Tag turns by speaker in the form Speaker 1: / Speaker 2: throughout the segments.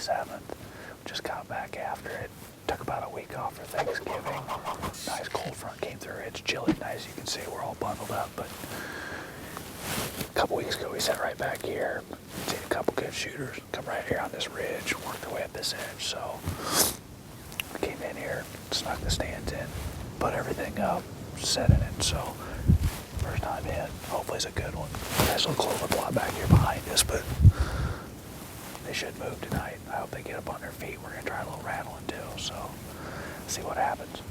Speaker 1: 27th. Just got back after it. Took about a week off for Thanksgiving. Nice cold front came through. It's chilly tonight, as you can see. We're all bundled up, but a couple weeks ago we sat right back here. Seen a couple good shooters come right here on this ridge, worked their way up this edge. So we came in here, snuck the stands in, put everything up, set in it. So first time in, hopefully it's a good one. Nice little clover plot back here behind us, but they should move tonight. I hope they get up on their feet. We're gonna try a little rattling too, so see what happens.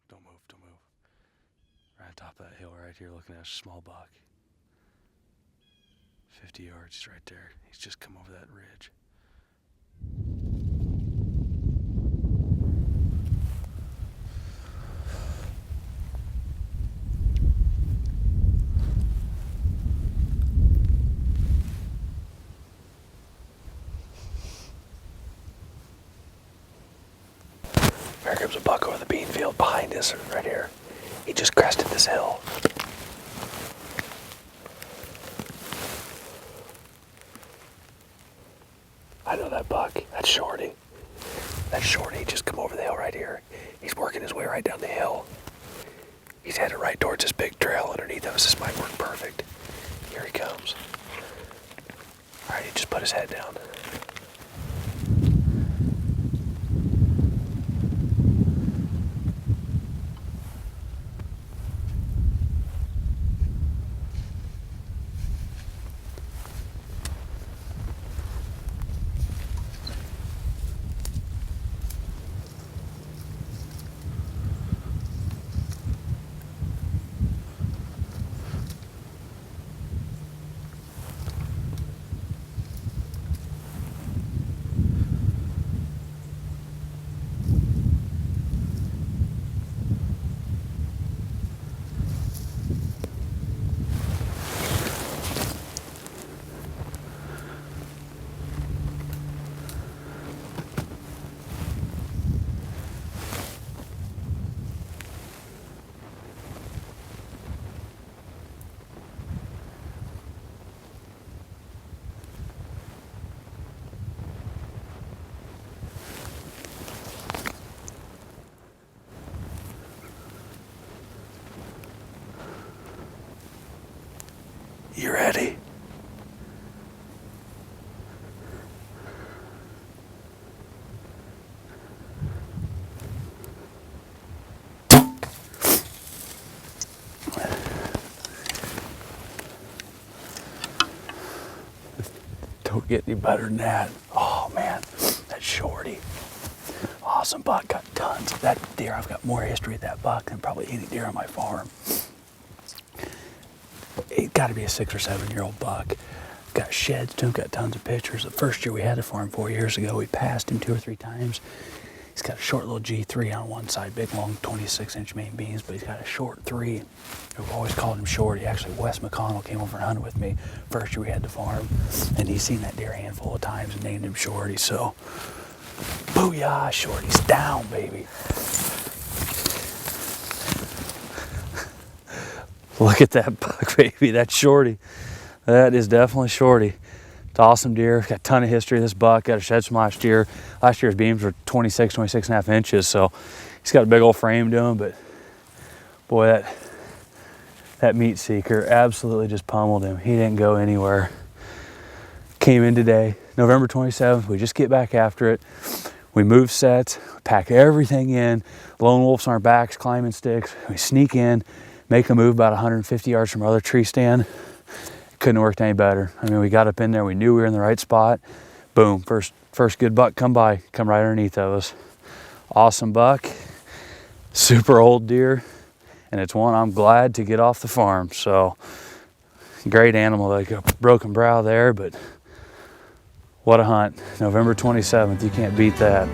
Speaker 1: Don't move. Right on top of that hill right here, looking at a small buck. 50 yards, he's right there. He's just come over that ridge. There comes a buck over the bean field behind us right here. He just crested this hill. I know that buck. That's Shorty. That's Shorty. He just come over the hill right here. He's working his way right down the hill. He's headed right towards this big trail underneath us. This might work perfect. Here he comes. All right, he just put his head down. You ready? Don't get any better than that. Oh man, that's Shorty. Awesome buck, got tons. That deer, I've got more history with that buck than probably any deer on my farm. It got to be a 6 or 7 year old buck. Got sheds to him, got tons of pictures. The first year we had the farm 4 years ago, we passed him 2 or 3 times. He's got a short little G3 on one side, big long 26-inch main beams, but he's got a short 3. We've always called him Shorty. Actually, Wes McConnell came over and hunted with me first year we had the farm, and he's seen that deer a handful of times and named him Shorty. So, booyah, Shorty's down, baby. Look at that buck, baby. That's Shorty. That is definitely Shorty. It's awesome deer. Got a ton of history of this buck. Got a shed from last year. Last year's beams were 26 and a half inches. So he's got a big old frame to him. But boy, that meat seeker absolutely just pummeled him. He didn't go anywhere. Came in today, November 27th. We just get back after it. We move sets, pack everything in. Lone wolves on our backs, climbing sticks. We sneak in. Make a move about 150 yards from our other tree stand. Couldn't have worked any better. I mean, we got up in there, we knew we were in the right spot. Boom, first good buck come right underneath of us. Awesome buck, super old deer, and it's one I'm glad to get off the farm. So, great animal, like a broken brow there, but what a hunt. November 27th, you can't beat that.